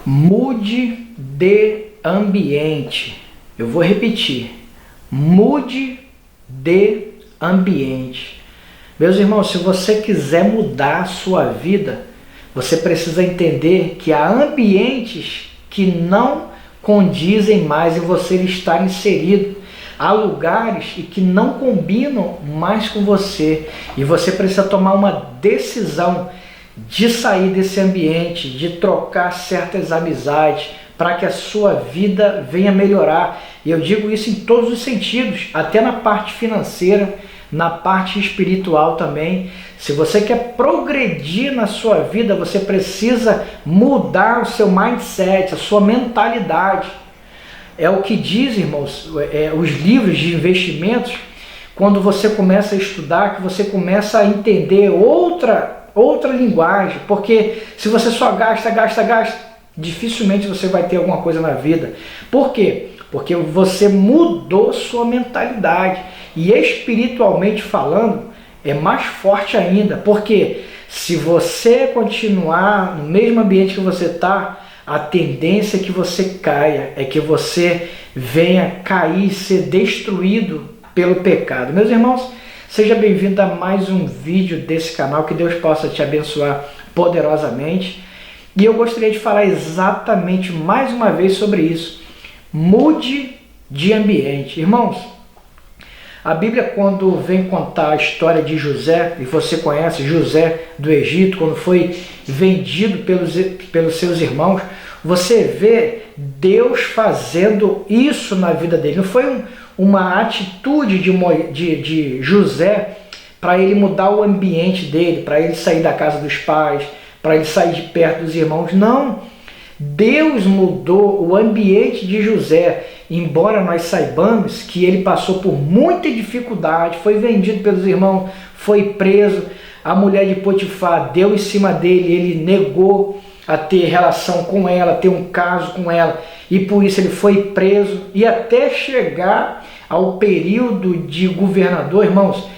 Mude de ambiente. Eu vou repetir. Mude de ambiente. Meus irmãos, se você quiser mudar a sua vida, você precisa entender que há ambientes que não condizem mais em você estar inserido. Há lugares que não combinam mais com você. E você precisa tomar uma decisão de sair desse ambiente, de trocar certas amizades, para que a sua vida venha melhorar. E eu digo isso em todos os sentidos, até na parte financeira, na parte espiritual também. Se você quer progredir na sua vida, você precisa mudar o seu mindset, a sua mentalidade. É o que diz, irmãos, os livros de investimentos, quando você começa a estudar, que você começa a entender outra linguagem, porque se você só gasta, dificilmente você vai ter alguma coisa na vida. Por quê? Porque você mudou sua mentalidade. E espiritualmente falando, é mais forte ainda. Porque se você continuar no mesmo ambiente que você está, a tendência é que você caia, é que você venha cair, ser destruído pelo pecado. Meus irmãos, seja bem-vindo a mais um vídeo desse canal, que Deus possa te abençoar poderosamente. E eu gostaria de falar exatamente mais uma vez sobre isso. Mude de ambiente. Irmãos, a Bíblia, quando vem contar a história de José, e você conhece José do Egito, quando foi vendido pelos seus irmãos, você vê Deus fazendo isso na vida dele. Não foi uma atitude de José para ele mudar o ambiente dele, para ele sair da casa dos pais, para ele sair de perto dos irmãos. Não. Deus mudou o ambiente de José, embora nós saibamos que ele passou por muita dificuldade, foi vendido pelos irmãos, foi preso, a mulher de Potifar deu em cima dele, ele negou a ter relação com ela, ter um caso com ela, e por isso ele foi preso, e até chegar ao período de governador, irmãos,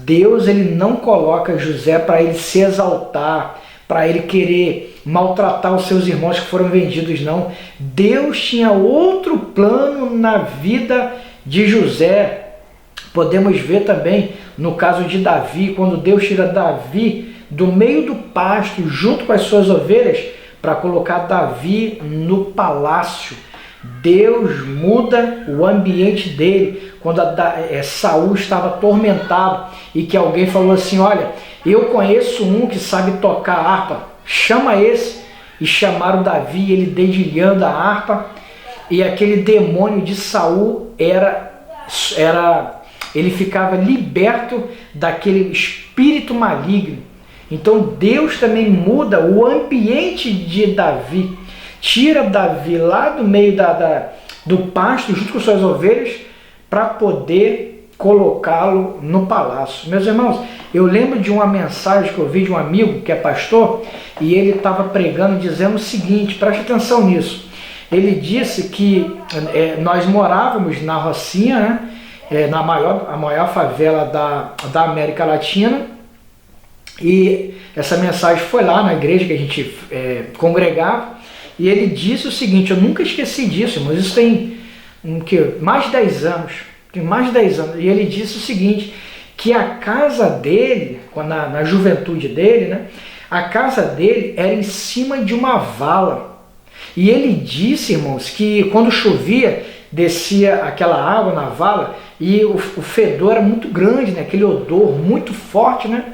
Deus ele não coloca José para ele se exaltar, para ele querer maltratar os seus irmãos que foram vendidos, não. Deus tinha outro plano na vida de José. Podemos ver também no caso de Davi, quando Deus tira Davi do meio do pasto, junto com as suas ovelhas, para colocar Davi no palácio. Deus muda o ambiente dele. Quando Saul estava atormentado e que alguém falou assim, olha, eu conheço um que sabe tocar harpa, chama esse. E chamaram Davi, ele dedilhando a harpa, e aquele demônio de Saul ele ficava liberto daquele espírito maligno. Então Deus também muda o ambiente de Davi, tira Davi lá do meio do pasto, junto com suas ovelhas, para poder colocá-lo no palácio. Meus irmãos, eu lembro de uma mensagem que eu vi de um amigo que é pastor, e ele estava pregando dizendo o seguinte, preste atenção nisso. Ele disse que nós morávamos na Rocinha, né, a maior favela da América Latina, e essa mensagem foi lá na igreja que a gente congregava, e ele disse o seguinte, eu nunca esqueci disso, mas isso tem mais de 10 anos, e ele disse o seguinte, que a casa dele, na juventude dele, né, a casa dele era em cima de uma vala. E ele disse, irmãos, que quando chovia, descia aquela água na vala e o fedor era muito grande, né, aquele odor muito forte, né?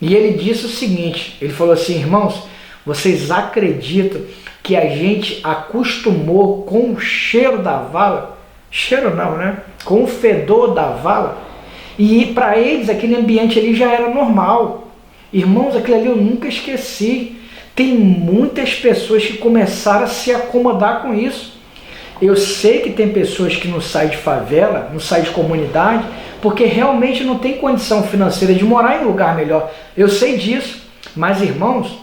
E ele disse o seguinte, ele falou assim, irmãos, vocês acreditam que a gente acostumou com o cheiro da vala? Cheiro não, né? Com o fedor da vala. E para eles aquele ambiente ali já era normal. Irmãos, aquilo ali eu nunca esqueci. Tem muitas pessoas que começaram a se acomodar com isso. Eu sei que tem pessoas que não saem de favela, não saem de comunidade, porque realmente não tem condição financeira de morar em um lugar melhor. Eu sei disso. Mas, irmãos,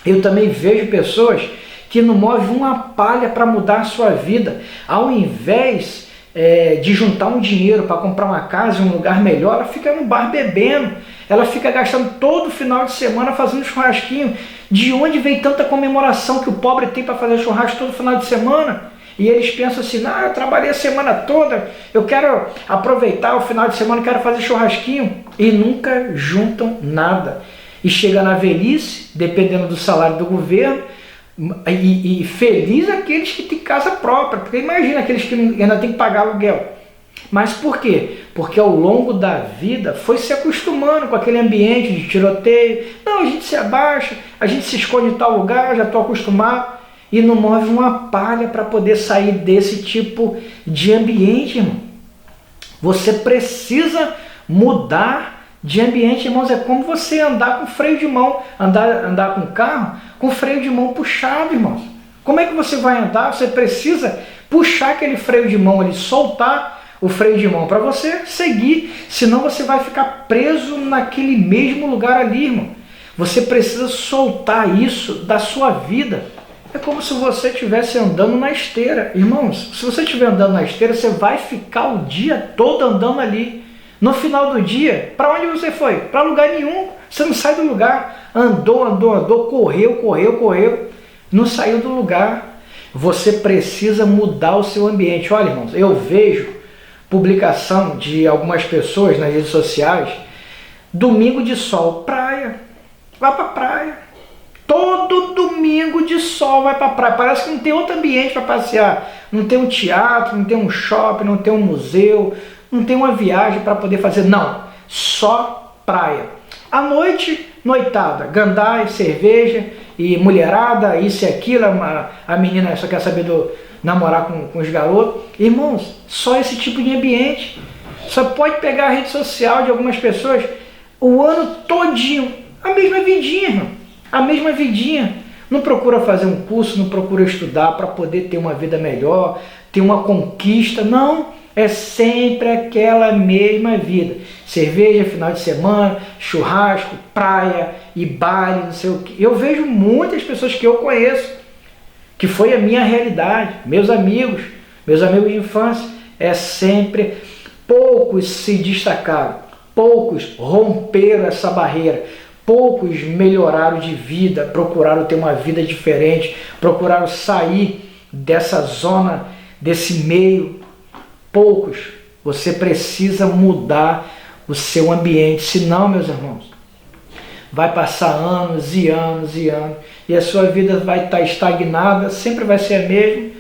eu também vejo pessoas que não movem uma palha para mudar a sua vida. Ao invés de juntar um dinheiro para comprar uma casa em um lugar melhor, ela fica no bar bebendo, ela fica gastando todo final de semana fazendo churrasquinho. De onde vem tanta comemoração que o pobre tem para fazer churrasco todo final de semana? E eles pensam assim, eu trabalhei a semana toda, eu quero aproveitar o final de semana, quero fazer churrasquinho. E nunca juntam nada. E chega na velhice, dependendo do salário do governo, e feliz aqueles que têm casa própria, porque imagina aqueles que ainda têm que pagar aluguel. Mas por quê? Porque ao longo da vida foi se acostumando com aquele ambiente de tiroteio. Não, a gente se abaixa, a gente se esconde em tal lugar, já estou acostumado. E não move uma palha para poder sair desse tipo de ambiente, irmão. Você precisa mudar de ambiente, irmãos. É como você andar com freio de mão, andar com carro com freio de mão puxado, irmãos. Como é que você vai andar? Você precisa puxar aquele freio de mão ali, soltar o freio de mão para você seguir, senão você vai ficar preso naquele mesmo lugar ali, irmão. Você precisa soltar isso da sua vida. É como se você estivesse andando na esteira. Irmãos, se você estiver andando na esteira, você vai ficar o dia todo andando ali. No final do dia, para onde você foi? Para lugar nenhum. Você não sai do lugar. Andou, correu. Não saiu do lugar. Você precisa mudar o seu ambiente. Olha, irmãos, eu vejo publicação de algumas pessoas nas redes sociais. Domingo de sol, praia. Vai para praia. Todo domingo de sol vai para a praia. Parece que não tem outro ambiente para passear. Não tem um teatro, não tem um shopping, não tem um museu, não tem uma viagem para poder fazer. Não, só praia. À noite, noitada, gandai, cerveja e mulherada, isso e aquilo. A menina só quer saber namorar com os garotos. Irmãos, só esse tipo de ambiente. Só pode pegar a rede social de algumas pessoas o ano todinho. A mesma vidinha, irmão. A mesma vidinha. Não procura fazer um curso, não procura estudar para poder ter uma vida melhor, ter uma conquista. Não, é sempre aquela mesma vida. Cerveja, final de semana, churrasco, praia e baile, não sei o que. Eu vejo muitas pessoas que eu conheço, que foi a minha realidade. Meus amigos de infância, é sempre... Poucos se destacaram, poucos romperam essa barreira. Poucos melhoraram de vida, procuraram ter uma vida diferente, procuraram sair dessa zona, desse meio. Poucos. Você precisa mudar o seu ambiente, senão, meus irmãos, vai passar anos e anos e a sua vida vai estar estagnada, sempre vai ser a mesma.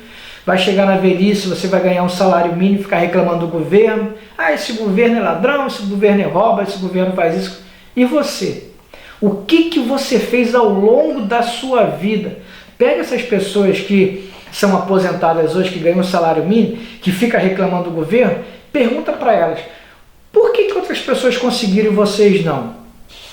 Vai chegar na velhice, você vai ganhar um salário mínimo e ficar reclamando do governo. Esse governo é ladrão, esse governo é rouba, esse governo faz isso. E você? O que você fez ao longo da sua vida? Pega essas pessoas que são aposentadas hoje, que ganham um salário mínimo, que fica reclamando do governo, pergunta para elas, por que outras pessoas conseguiram e vocês não?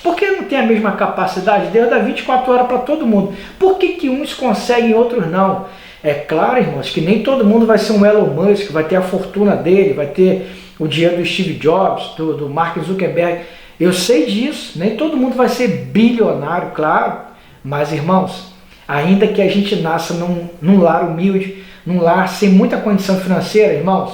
Por que não tem a mesma capacidade? Deus dá 24 horas para todo mundo. Por que uns conseguem e outros não? É claro, irmãos, que nem todo mundo vai ser um Elon Musk, vai ter a fortuna dele, vai ter o dinheiro do Steve Jobs, do Mark Zuckerberg. Eu sei disso, nem todo mundo vai ser bilionário, claro, mas irmãos, ainda que a gente nasça num lar humilde, num lar sem muita condição financeira, irmãos,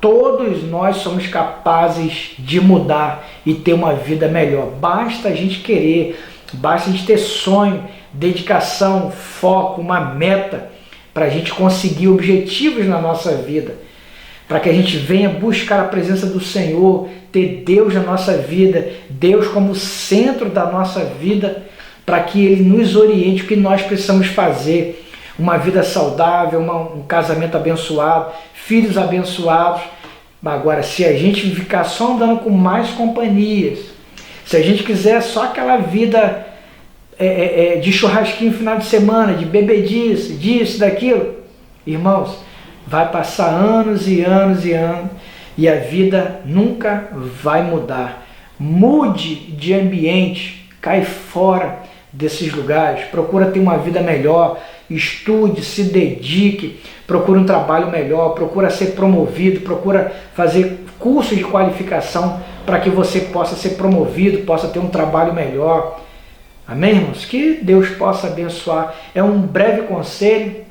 todos nós somos capazes de mudar e ter uma vida melhor. Basta a gente querer, basta a gente ter sonho, dedicação, foco, uma meta para a gente conseguir objetivos na nossa vida, para que a gente venha buscar a presença do Senhor, ter Deus na nossa vida, Deus como centro da nossa vida, para que Ele nos oriente o que nós precisamos fazer, uma vida saudável, um casamento abençoado, filhos abençoados. Agora, se a gente ficar só andando com mais companhias, se a gente quiser só aquela vida de churrasquinho no final de semana, de bebedice, disso, daquilo, irmãos, vai passar anos e anos e a vida nunca vai mudar. Mude de ambiente, cai fora desses lugares, procura ter uma vida melhor, estude, se dedique, procura um trabalho melhor, procura ser promovido, procura fazer cursos de qualificação para que você possa ser promovido, possa ter um trabalho melhor. Amém, irmãos? Que Deus possa abençoar. É um breve conselho,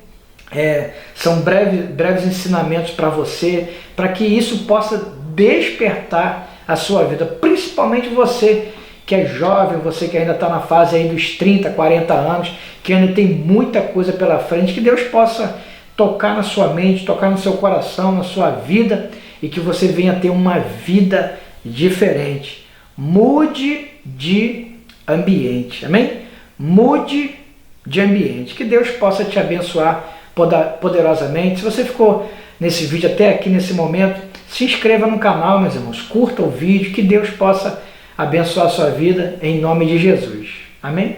são breves ensinamentos para você, para que isso possa despertar a sua vida, principalmente você que é jovem, você que ainda está na fase aí dos 30, 40 anos, que ainda tem muita coisa pela frente, que Deus possa tocar na sua mente, tocar no seu coração, na sua vida, e que você venha ter uma vida diferente. Mude de ambiente, amém? Mude de ambiente. Que Deus possa te abençoar poderosamente. Se você ficou nesse vídeo até aqui nesse momento, se inscreva no canal, meus irmãos, curta o vídeo, que Deus possa abençoar a sua vida em nome de Jesus. Amém?